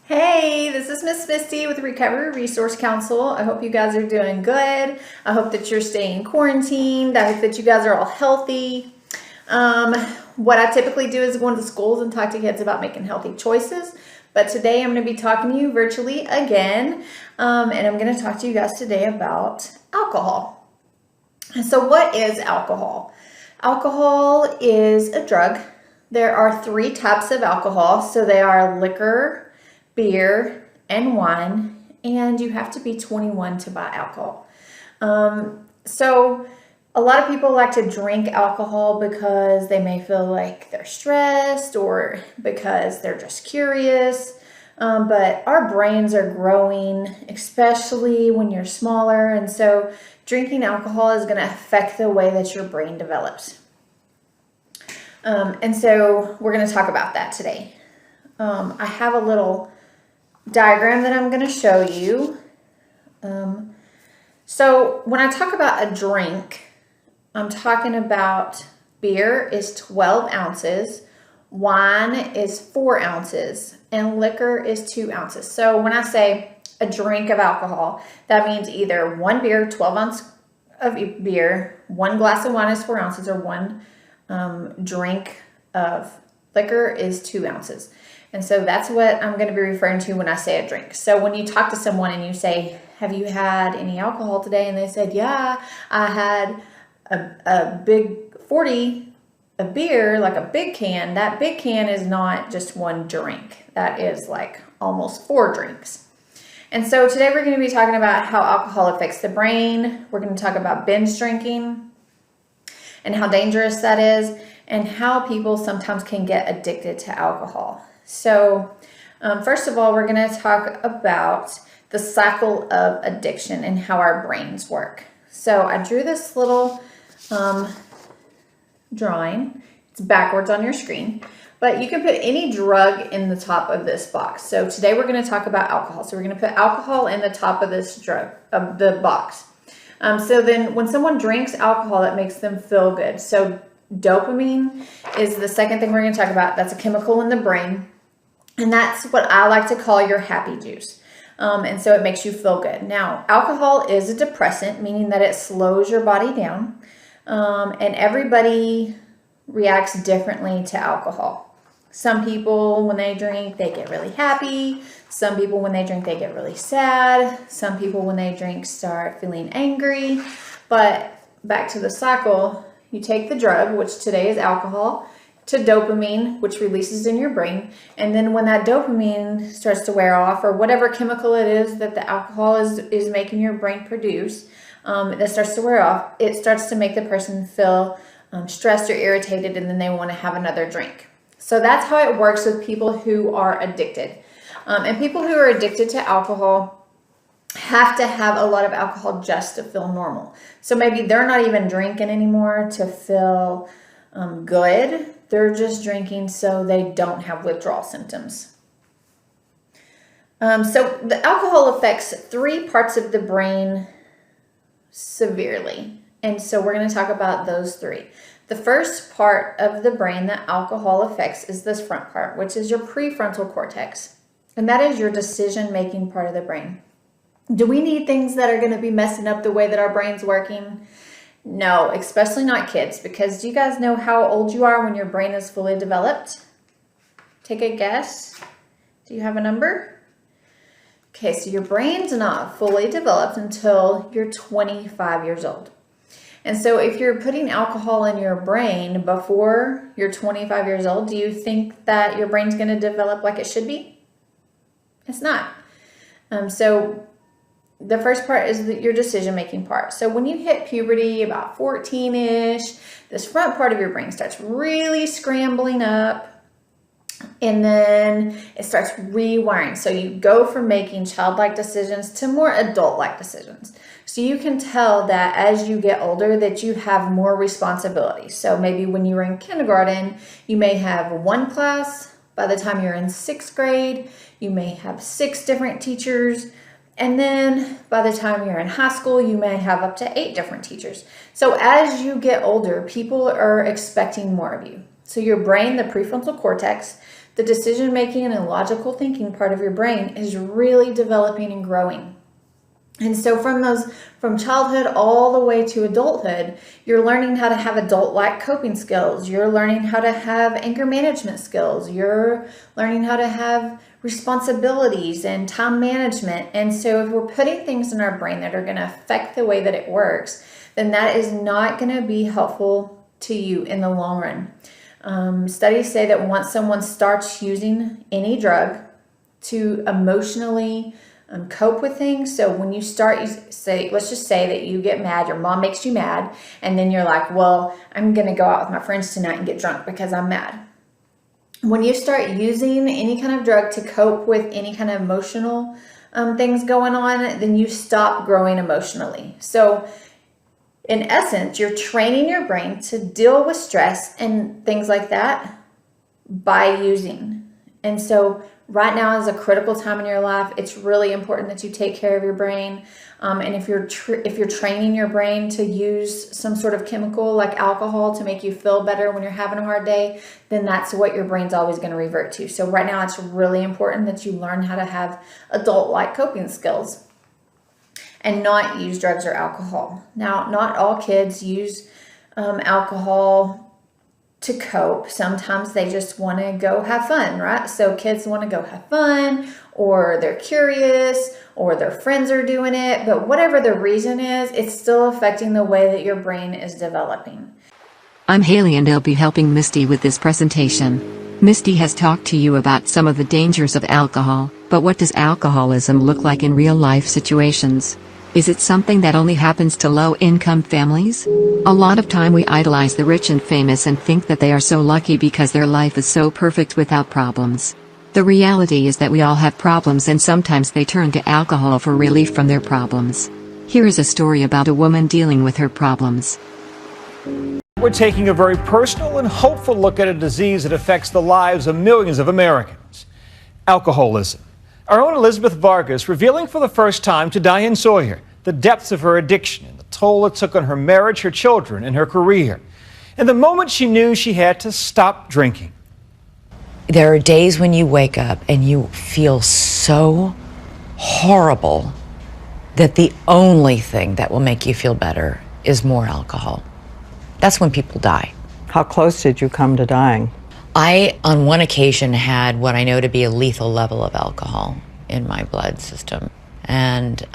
Hey, this is Miss Misty with Recovery Resource Council. I hope you guys are doing good. I hope that you're staying quarantined. I hope that you guys are all healthy. What I typically do is go into schools and talk to kids about making healthy choices. But today I'm going to be talking to you virtually again. And I'm going to talk to you guys today about alcohol. So what is alcohol? Alcohol is a drug. There are 3 types of alcohol. So they are liquor, beer, and wine, and you have to be 21 to buy alcohol. So a lot of people like to drink alcohol because they may feel like they're stressed or because they're just curious. But our brains are growing, especially when you're smaller, and so drinking alcohol is going to affect the way that your brain develops. And so we're going to talk about that today. I have a little diagram that I'm going to show you. So when I talk about a drink, I'm talking about beer is 12 ounces, wine is 4 ounces, and liquor is 2 ounces. So when I say a drink of alcohol, that means either 1 beer, 12 ounce of beer, 1 glass of wine is 4 ounces, or 1 drink of liquor is 2 ounces. And so that's what I'm going to be referring to when I say a drink. So when you talk to someone and you say, have you had any alcohol today? And they said, yeah, I had a big 40 of beer, like a big can. That big can is not just 1 drink. That is like almost 4 drinks. And so today we're going to be talking about how alcohol affects the brain. We're going to talk about binge drinking and how dangerous that is, and how people sometimes can get addicted to alcohol. So first of all, we're going to talk about the cycle of addiction and how our brains work. So I drew this little drawing. It's backwards on your screen, but you can put any drug in the top of this box. So today we're going to talk about alcohol. So we're going to put alcohol in the top of this drug of the box. So then when someone drinks alcohol, it makes them feel good. So dopamine is the second thing we're going to talk about. That's a chemical in the brain. And that's what I like to call your happy juice. And so it makes you feel good. Now, alcohol is a depressant, meaning that it slows your body down. And everybody reacts differently to alcohol. Some people, when they drink, they get really happy. Some people, when they drink, they get really sad. Some people, when they drink, start feeling angry. But back to the cycle, you take the drug, which today is alcohol, to dopamine, which releases in your brain. And then when that dopamine starts to wear off, or whatever chemical it is that the alcohol is making your brain produce, that starts to wear off, it starts to make the person feel stressed or irritated, and then they want to have another drink. So that's how it works with people who are addicted. And people who are addicted to alcohol have to have a lot of alcohol just to feel normal. So maybe they're not even drinking anymore to feel good. They're just drinking so they don't have withdrawal symptoms. So the alcohol affects 3 parts of the brain severely. And so we're going to talk about those 3. The first part of the brain that alcohol affects is this front part, which is your prefrontal cortex. And that is your decision-making part of the brain. Do we need things that are going to be messing up the way that our brain's working? No, especially not kids, because do you guys know how old you are when your brain is fully developed? Take a guess. Do you have a number? Okay, so your brain's not fully developed until you're 25 years old. And so if you're putting alcohol in your brain before you're 25 years old, do you think that your brain's going to develop like it should be? It's not. So the first part is your decision-making part. So when you hit puberty, about 14-ish, this front part of your brain starts really scrambling up, and then it starts rewiring. So you go from making childlike decisions to more adult-like decisions. So you can tell that as you get older that you have more responsibility. So maybe when you were in kindergarten, you may have 1 class. By the time you're in 6th grade, you may have 6 different teachers. And then by the time you're in high school, you may have up to 8 different teachers. So as you get older, people are expecting more of you. So your brain, the prefrontal cortex, the decision-making and logical thinking part of your brain is really developing and growing. And so from childhood all the way to adulthood, you're learning how to have adult-like coping skills. You're learning how to have anger management skills. You're learning how to have responsibilities and time management. And so if we're putting things in our brain that are going to affect the way that it works, then that is not going to be helpful to you in the long run. Studies say that once someone starts using any drug to emotionally cope with things. So when you start, let's just say that you get mad, your mom makes you mad, and then you're like, well, I'm going to go out with my friends tonight and get drunk because I'm mad. When you start using any kind of drug to cope with any kind of emotional things going on, then you stop growing emotionally. So in essence, you're training your brain to deal with stress and things like that by using. And so right now is a critical time in your life. It's really important that you take care of your brain. And if you're training your brain to use some sort of chemical like alcohol to make you feel better when you're having a hard day, then that's what your brain's always going to revert to. So right now it's really important that you learn how to have adult-like coping skills and not use drugs or alcohol. Now, not all kids use alcohol to cope. Sometimes they just want to go have fun, right? So kids want to go have fun, or they're curious, or their friends are doing it. But whatever the reason is, it's still affecting the way that your brain is developing. I'm Haley and I'll be helping Misty with this presentation. Misty has talked to you about some of the dangers of alcohol, but what does alcoholism look like in real-life situations? Is it something that only happens to low-income families? A lot of time we idolize the rich and famous and think that they are so lucky because their life is so perfect without problems. The reality is that we all have problems and sometimes they turn to alcohol for relief from their problems. Here is a story about a woman dealing with her problems. We're taking a very personal and hopeful look at a disease that affects the lives of millions of Americans: alcoholism. Our own Elizabeth Vargas revealing for the first time to Diane Sawyer the depths of her addiction and the toll it took on her marriage, her children, and her career. And the moment she knew she had to stop drinking. There are days when you wake up and you feel so horrible that the only thing that will make you feel better is more alcohol. That's when people die. How close did you come to dying? I, on one occasion, had what I know to be a lethal level of alcohol in my blood system. And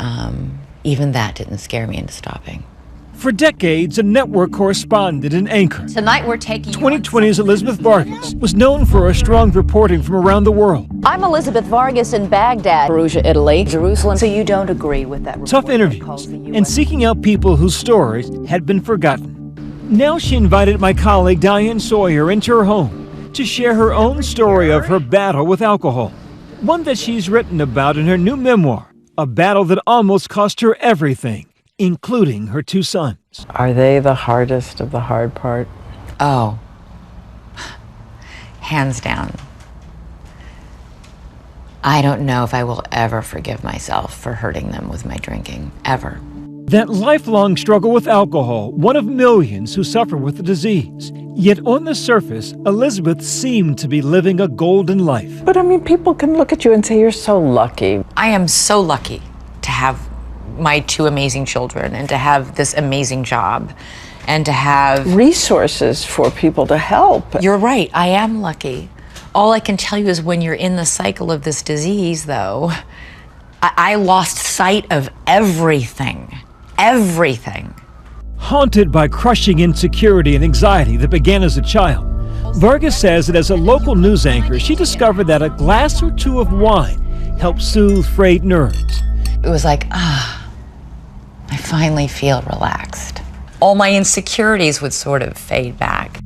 even that didn't scare me into stopping. For decades, a network correspondent and anchor. Tonight we're taking 2020's Elizabeth Vargas was known for her strong reporting from around the world. I'm Elizabeth Vargas in Baghdad, Perugia, Italy, Jerusalem. So you don't agree with that report? Tough interviews and seeking out people whose stories had been forgotten. Now she invited my colleague Diane Sawyer into her home to share her own story of her battle with alcohol. One that she's written about in her new memoir, a battle that almost cost her everything, including her 2 sons. Are they the hardest of the hard part? Oh, hands down. I don't know if I will ever forgive myself for hurting them with my drinking, ever. That lifelong struggle with alcohol, one of millions who suffer with the disease. Yet on the surface, Elizabeth seemed to be living a golden life. But I mean, people can look at you and say you're so lucky. I am so lucky to have my 2 amazing children and to have this amazing job and to have Resources for people to help. You're right, I am lucky. All I can tell you is when you're in the cycle of this disease, though, I lost sight of everything. Everything. Haunted by crushing insecurity and anxiety that began as a child, Vargas says that as a local news anchor, she discovered that a glass or 2 of wine helped soothe frayed nerves. It was like, I finally feel relaxed. All my insecurities would sort of fade back.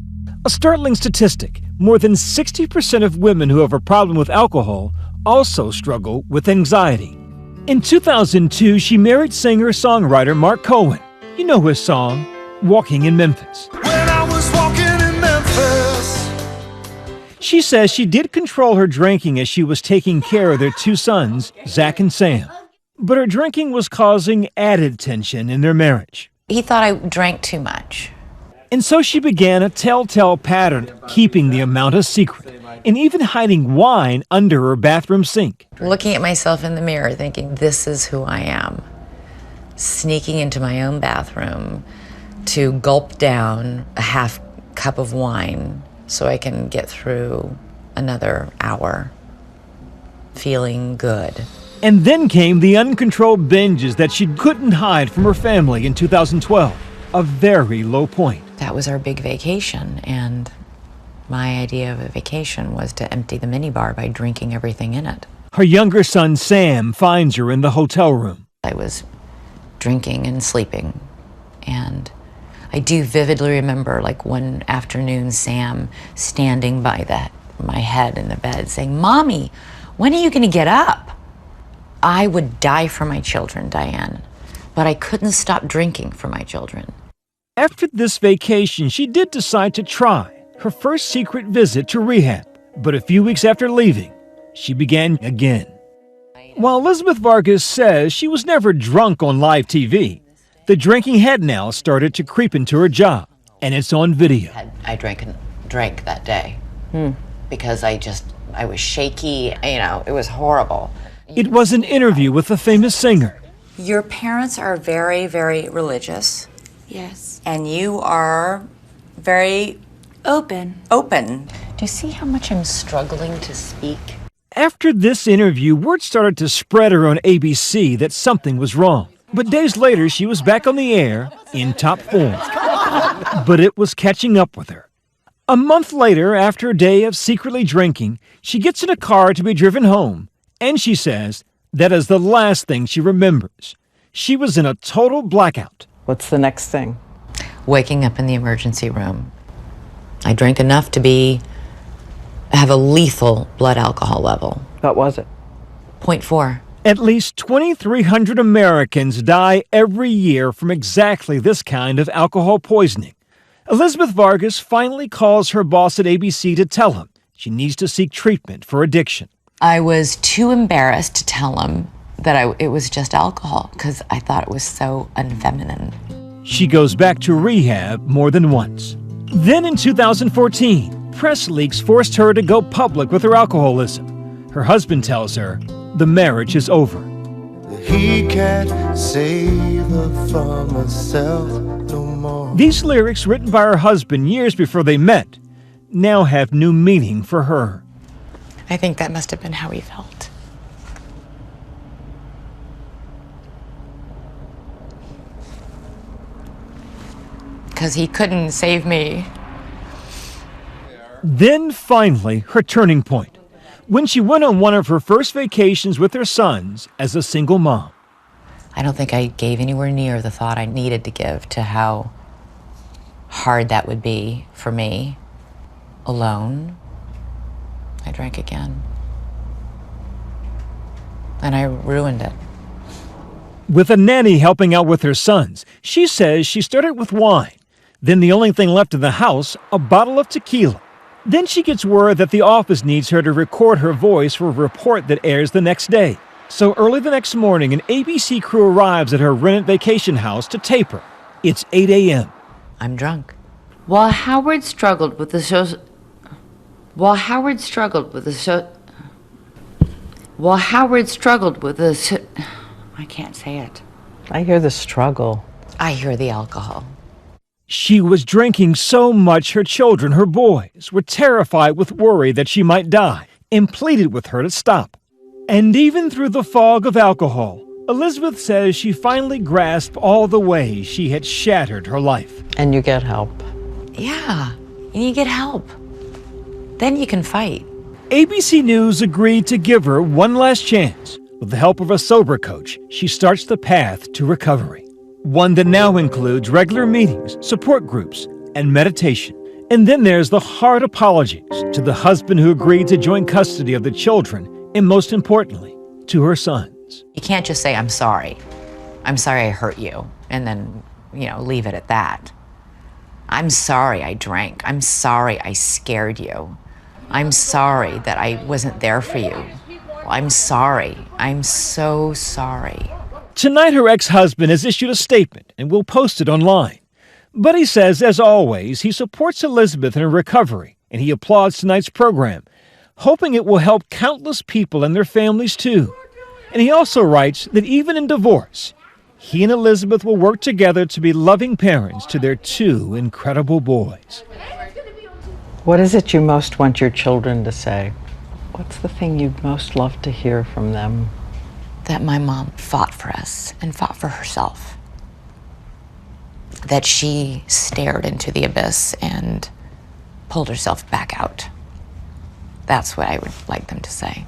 A startling statistic, more than 60% of women who have a problem with alcohol also struggle with anxiety. In 2002, she married singer-songwriter Mark Cohen. You know his song, Walking in Memphis. When I was walking in Memphis. She says she did control her drinking as she was taking care of their 2 sons, Zach and Sam. But her drinking was causing added tension in their marriage. He thought I drank too much. And so she began a telltale pattern, keeping the amount a secret, and even hiding wine under her bathroom sink. Looking at myself in the mirror, thinking, this is who I am. Sneaking into my own bathroom to gulp down a half cup of wine so I can get through another hour feeling good. And then came the uncontrolled binges that she couldn't hide from her family in 2012, a very low point. That was our big vacation, and my idea of a vacation was to empty the minibar by drinking everything in it. Her younger son, Sam, finds her in the hotel room. I was drinking and sleeping, and I do vividly remember, like, one afternoon, Sam standing by my head in the bed saying, "Mommy, when are you going to get up?" I would die for my children, Diane, but I couldn't stop drinking for my children. After this vacation, she did decide to try her first secret visit to rehab. But a few weeks after leaving, she began again. While Elizabeth Vargas says she was never drunk on live TV, the drinking had now started to creep into her job, and it's on video. I drank that day because I was shaky. It was horrible. It was an interview with a famous singer. Your parents are very, very religious. Yes. And you are very Open. open. Do you see how much I'm struggling to speak? After this interview, word started to spread around ABC that something was wrong. But days later, she was back on the air in top form. But it was catching up with her. A month later, after a day of secretly drinking, she gets in a car to be driven home. And she says that is the last thing she remembers. She was in a total blackout. What's the next thing? Waking up in the emergency room. I drank enough to have a lethal blood alcohol level. What was it? 0.4. At least 2,300 Americans die every year from exactly this kind of alcohol poisoning. Elizabeth Vargas finally calls her boss at ABC to tell him she needs to seek treatment for addiction. I was too embarrassed to tell him that it was just alcohol because I thought it was so unfeminine. She goes back to rehab more than once. Then in 2014, press leaks forced her to go public with her alcoholism. Her husband tells her the marriage is over. He can't save her from herself no more. These lyrics, written by her husband years before they met, now have new meaning for her. I think that must have been how he felt. Because he couldn't save me. Then finally, her turning point, when she went on one of her first vacations with her sons as a single mom. I don't think I gave anywhere near the thought I needed to give to how hard that would be for me, alone. I drank again. And I ruined it. With a nanny helping out with her sons, she says she started with wine. Then the only thing left in the house, a bottle of tequila. Then she gets word that the office needs her to record her voice for a report that airs the next day. So early the next morning, an ABC crew arrives at her rented vacation house to tape her. It's 8 a.m. I'm drunk. While Howard struggled with the I can't say it. I hear the struggle. I hear the alcohol. She was drinking so much her children, her boys, were terrified with worry that she might die and pleaded with her to stop. And even through the fog of alcohol, Elizabeth says she finally grasped all the ways she had shattered her life. And you get help. Yeah, and you get help. Then you can fight. ABC News agreed to give her one last chance. With the help of a sober coach, she starts the path to recovery. One that now includes regular meetings, support groups, and meditation. And then there's the hard apologies to the husband who agreed to join custody of the children, and most importantly, to her sons. You can't just say, I'm sorry I hurt you, and then, leave it at that. I'm sorry I drank. I'm sorry I scared you. I'm sorry that I wasn't there for you. I'm sorry. I'm so sorry. Tonight, her ex-husband has issued a statement and will post it online. But he says, as always, he supports Elizabeth in her recovery, and he applauds tonight's program, hoping it will help countless people and their families too. And he also writes that even in divorce, he and Elizabeth will work together to be loving parents to their two incredible boys. What is it you most want your children to say? What's the thing you'd most love to hear from them? That my mom fought for us and fought for herself. That she stared into the abyss and pulled herself back out. That's what I would like them to say.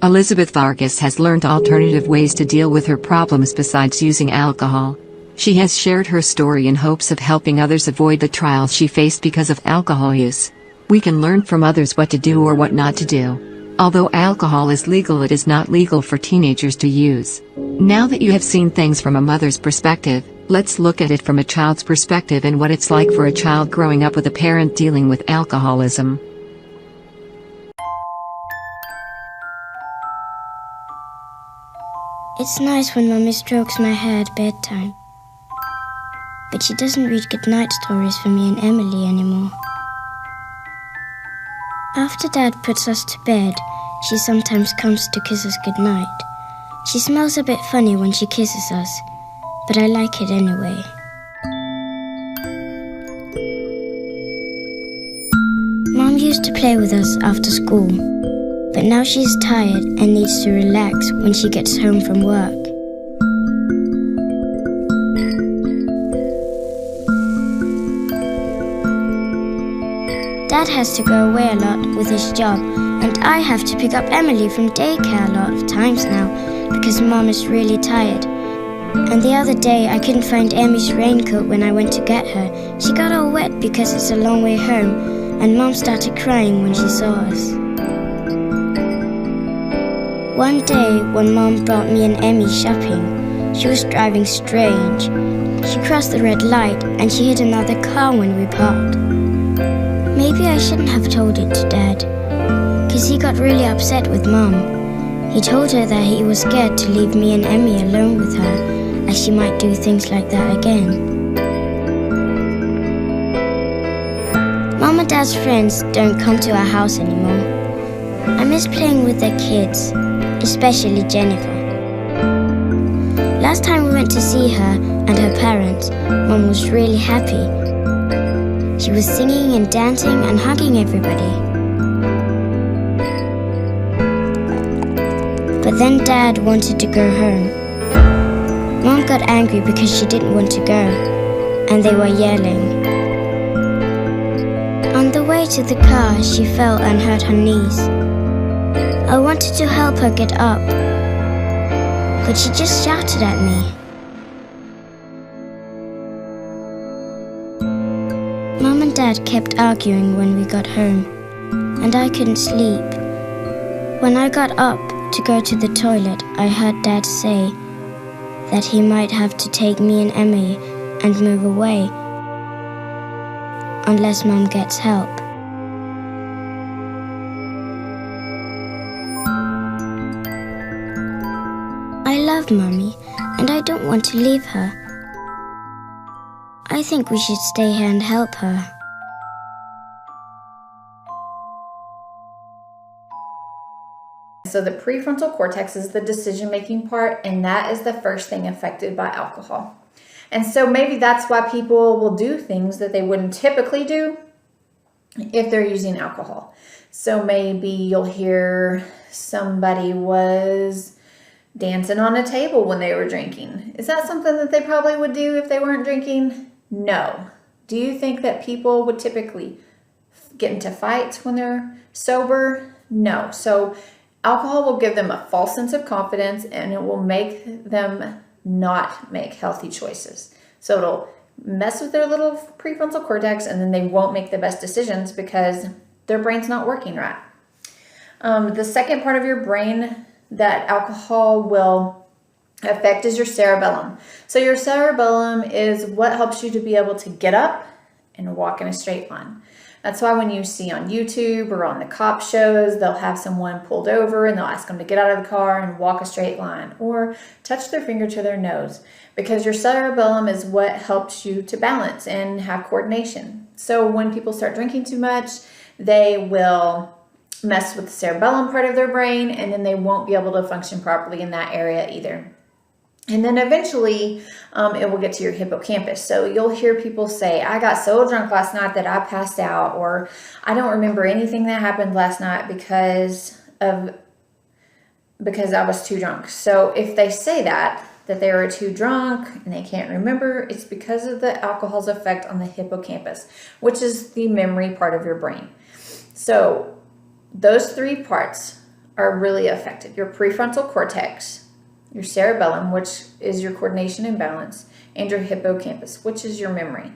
Elizabeth Vargas has learned alternative ways to deal with her problems besides using alcohol. She has shared her story in hopes of helping others avoid the trials she faced because of alcohol use. We can learn from others what to do or what not to do. Although alcohol is legal, it is not legal for teenagers to use. Now that you have seen things from a mother's perspective, let's look at it from a child's perspective and what it's like for a child growing up with a parent dealing with alcoholism. It's nice when Mummy strokes my hair at bedtime. But she doesn't read goodnight stories for me and Emily anymore. After Dad puts us to bed, she sometimes comes to kiss us goodnight. She smells a bit funny when she kisses us, but I like it anyway. Mom used to play with us after school, but now she's tired and needs to relax when she gets home from work. Dad has to go away a lot with his job, and I have to pick up Emily from daycare a lot of times now because Mom is really tired. And the other day I couldn't find Emmy's raincoat when I went to get her. She got all wet because it's a long way home, and Mom started crying when she saw us. One day when Mom brought me and Emmy shopping, she was driving strange. She crossed the red light and she hit another car when we parked. Maybe I shouldn't have told it to Dad, because he got really upset with Mom. He told her that he was scared to leave me and Emmy alone with her, as she might do things like that again. Mom and Dad's friends don't come to our house anymore. I miss playing with their kids, especially Jennifer. Last time we went to see her and her parents, Mom was really happy. She was singing and dancing and hugging everybody. But then Dad wanted to go home. Mom got angry because she didn't want to go, and they were yelling. On the way to the car, she fell and hurt her knees. I wanted to help her get up, but she just shouted at me. Mom and Dad kept arguing when we got home, and I couldn't sleep. When I got up to go to the toilet, I heard Dad say that he might have to take me and Emmy and move away unless Mom gets help. I love Mummy, and I don't want to leave her. I think we should stay here and help her. So the prefrontal cortex is the decision-making part, and that is the first thing affected by alcohol. And so maybe that's why people will do things that they wouldn't typically do if they're using alcohol. So maybe you'll hear somebody was dancing on a table when they were drinking. Is that something that they probably would do if they weren't drinking? No. Do you think that people would typically get into fights when they're sober? No. So alcohol will give them a false sense of confidence, and it will make them not make healthy choices. So it'll mess with their little prefrontal cortex, and then they won't make the best decisions because their brain's not working right. The second part of your brain that alcohol will affect is your cerebellum. So your cerebellum is what helps you to be able to get up and walk in a straight line. That's why when you see on YouTube or on the cop shows, they'll have someone pulled over and they'll ask them to get out of the car and walk a straight line or touch their finger to their nose, because your cerebellum is what helps you to balance and have coordination. So when people start drinking too much, they will mess with the cerebellum part of their brain, and then they won't be able to function properly in that area either. And then eventually it will get to your hippocampus. So you'll hear people say, I got so drunk last night that I passed out, or I don't remember anything that happened last night because I was too drunk. So if they say that they were too drunk and they can't remember, it's because of the alcohol's effect on the hippocampus, which is the memory part of your brain. So those three parts are really affected. Your prefrontal cortex, your cerebellum, which is your coordination and balance, and your hippocampus, which is your memory.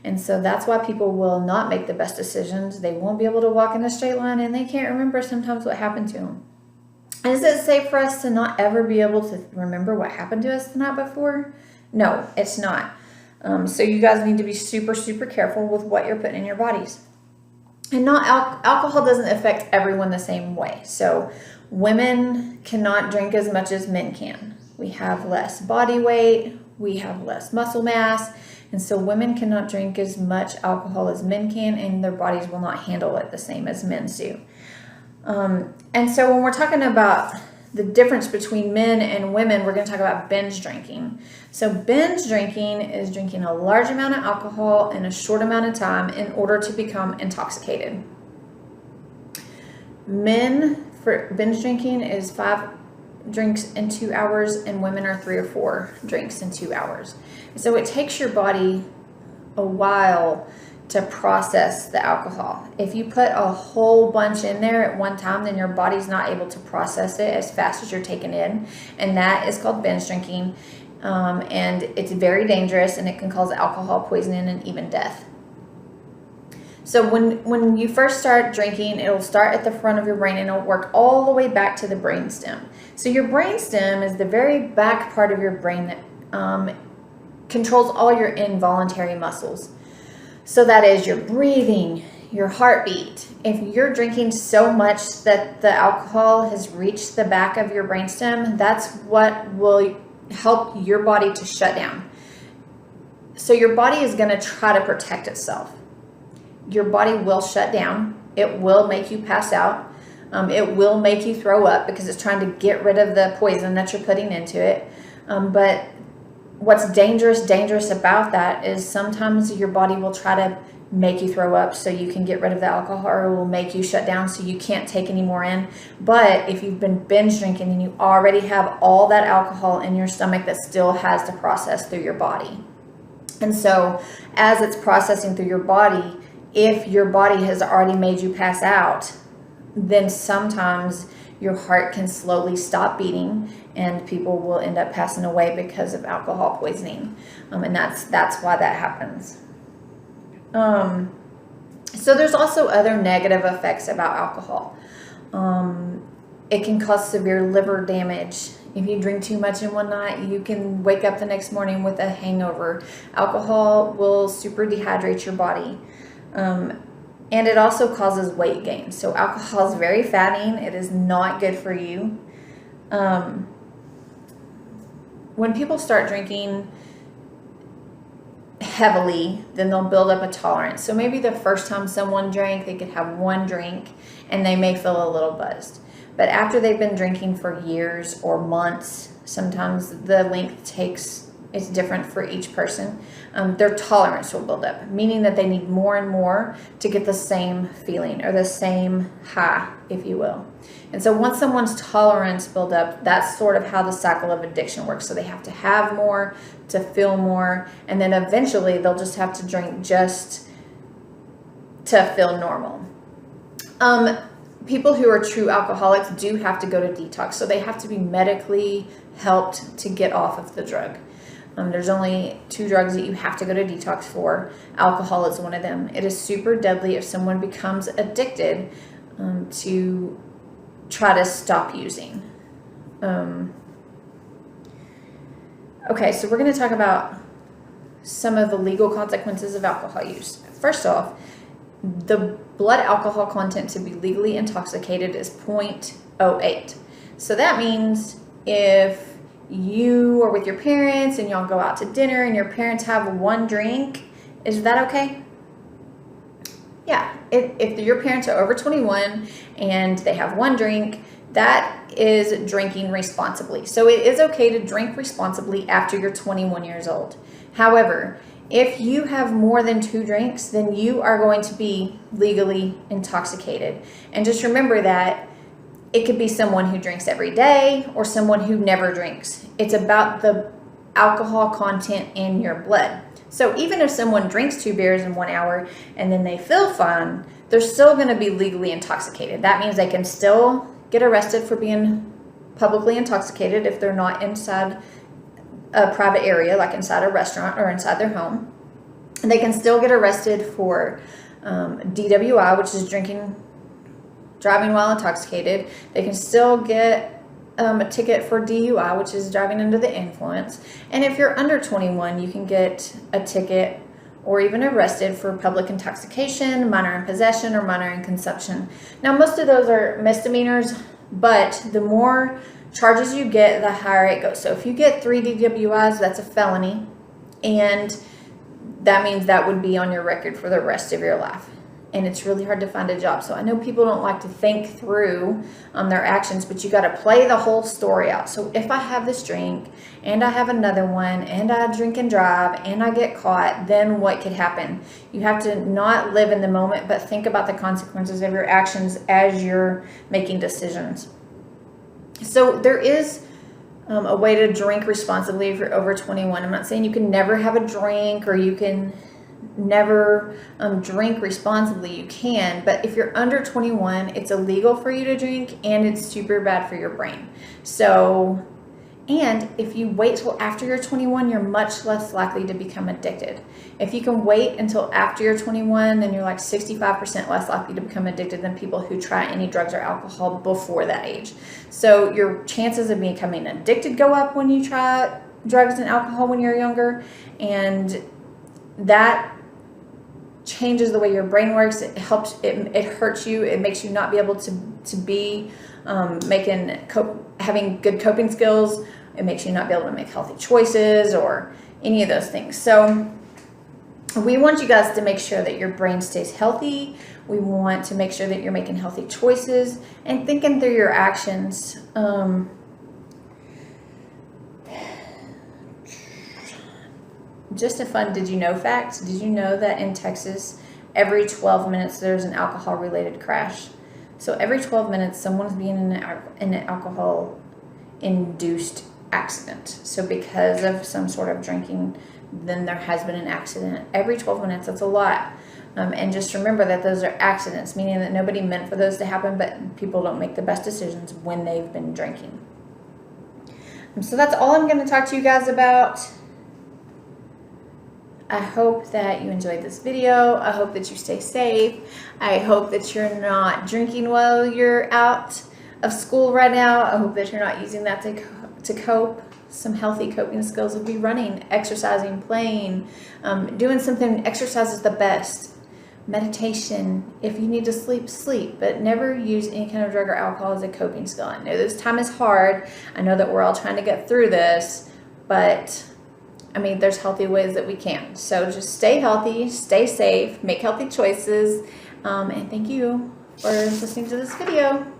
And so that's why people will not make the best decisions. They won't be able to walk in a straight line, and they can't remember sometimes what happened to them. Is it safe for us to not ever be able to remember what happened to us the night before? No, it's not. So you guys need to be super, super careful with what you're putting in your bodies. And alcohol doesn't affect everyone the same way. So women cannot drink as much as men can. We have less body weight, we have less muscle mass, and so women cannot drink as much alcohol as men can, and their bodies will not handle it the same as men do. And so when we're talking about the difference between men and women, we're going to talk about binge drinking. So binge drinking is drinking a large amount of alcohol in a short amount of time in order to become intoxicated. Men, for binge drinking, is 5 drinks in 2 hours, and women are 3 or 4 drinks in 2 hours. So it takes your body a while to process the alcohol. If you put a whole bunch in there at one time, then your body's not able to process it as fast as you're taking in, and that is called binge drinking. And it's very dangerous, and it can cause alcohol poisoning and even death. So when you first start drinking, it'll start at the front of your brain and it'll work all the way back to the brainstem. So your brainstem is the very back part of your brain that controls all your involuntary muscles. So that is your breathing, your heartbeat. If you're drinking so much that the alcohol has reached the back of your brainstem, that's what will help your body to shut down. So your body is going to try to protect itself. Your body will shut down. It will make you pass out. It will make you throw up because it's trying to get rid of the poison that you're putting into it. But what's dangerous about that is sometimes your body will try to make you throw up so you can get rid of the alcohol, or it will make you shut down so you can't take any more in. But if you've been binge drinking, then you already have all that alcohol in your stomach that still has to process through your body. And so as it's processing through your body, if your body has already made you pass out, then sometimes your heart can slowly stop beating and people will end up passing away because of alcohol poisoning. And that's why that happens. So there's also other negative effects about alcohol. It can cause severe liver damage. If you drink too much in one night, you can wake up the next morning with a hangover. Alcohol will super dehydrate your body. And it also causes weight gain. So alcohol is very fattening. It is not good for you. When people start drinking heavily, then they'll build up a tolerance. So maybe the first time someone drank, they could have one drink and they may feel a little buzzed. But after they've been drinking for years or months, sometimes the length it's different for each person, their tolerance will build up, meaning that they need more and more to get the same feeling or the same high, if you will. And so once someone's tolerance builds up, that's sort of how the cycle of addiction works. So they have to have more to feel more, and then eventually they'll just have to drink just to feel normal. People who are true alcoholics do have to go to detox, so they have to be medically helped to get off of the drug. There's only 2 drugs that you have to go to detox for. Alcohol is one of them. It is super deadly if someone becomes addicted to try to stop using. Okay, so we're going to talk about some of the legal consequences of alcohol use. First off, the blood alcohol content to be legally intoxicated is 0.08. So that means if you are with your parents and y'all go out to dinner and your parents have one drink, is that okay? Yeah, if your parents are over 21 and they have one drink, that is drinking responsibly. So it is okay to drink responsibly after you're 21 years old. However, if you have more than 2 drinks, then you are going to be legally intoxicated. And just remember that it could be someone who drinks every day or someone who never drinks. It's about the alcohol content in your blood. So even if someone drinks 2 beers in 1 hour and then they feel fine, they're still going to be legally intoxicated. That means they can still get arrested for being publicly intoxicated if they're not inside a private area, like inside a restaurant or inside their home. And they can still get arrested for DWI, which is driving while intoxicated. They can still get a ticket for DUI, which is driving under the influence. And if you're under 21, you can get a ticket or even arrested for public intoxication, minor in possession, or minor in consumption. Now, most of those are misdemeanors, but the more charges you get, the higher it goes. So if you get 3 DWIs, that's a felony, and that means that would be on your record for the rest of your life. And it's really hard to find a job. So I know people don't like to think through their actions, but you got to play the whole story out. So if I have this drink and I have another one and I drink and drive and I get caught, then what could happen? You have to not live in the moment, but think about the consequences of your actions as you're making decisions. So there is a way to drink responsibly if you're over 21. I'm not saying you can never have a drink or you can never drink responsibly. You can, but if you're under 21, it's illegal for you to drink and it's super bad for your brain. So, and if you wait till after you're 21, you're much less likely to become addicted. If you can wait until after you're 21, then you're like 65% less likely to become addicted than people who try any drugs or alcohol before that age. So your chances of becoming addicted go up when you try drugs and alcohol when you're younger, and that changes the way your brain works. It helps, it hurts you. It makes you not be able to be having good coping skills. It makes you not be able to make healthy choices or any of those things. So we want you guys to make sure that your brain stays healthy. We want to make sure that you're making healthy choices and thinking through your actions. Just a fun did you know fact. Did you know that in Texas, every 12 minutes there's an alcohol-related crash? So every 12 minutes, someone's being in an alcohol-induced accident. So because of some sort of drinking, then there has been an accident. Every 12 minutes, that's a lot. And just remember that those are accidents, meaning that nobody meant for those to happen, but people don't make the best decisions when they've been drinking. So that's all I'm going to talk to you guys about. I hope that you enjoyed this video. I hope that you stay safe. I hope that you're not drinking while you're out of school right now. I hope that you're not using that to cope. Some healthy coping skills would be running, exercising, playing, doing something. Exercise is the best. Meditation. If you need to sleep, sleep, but never use any kind of drug or alcohol as a coping skill. I know this time is hard. I know that we're all trying to get through this, but I mean, there's healthy ways that we can. So just stay healthy, stay safe, make healthy choices, and thank you for listening to this video.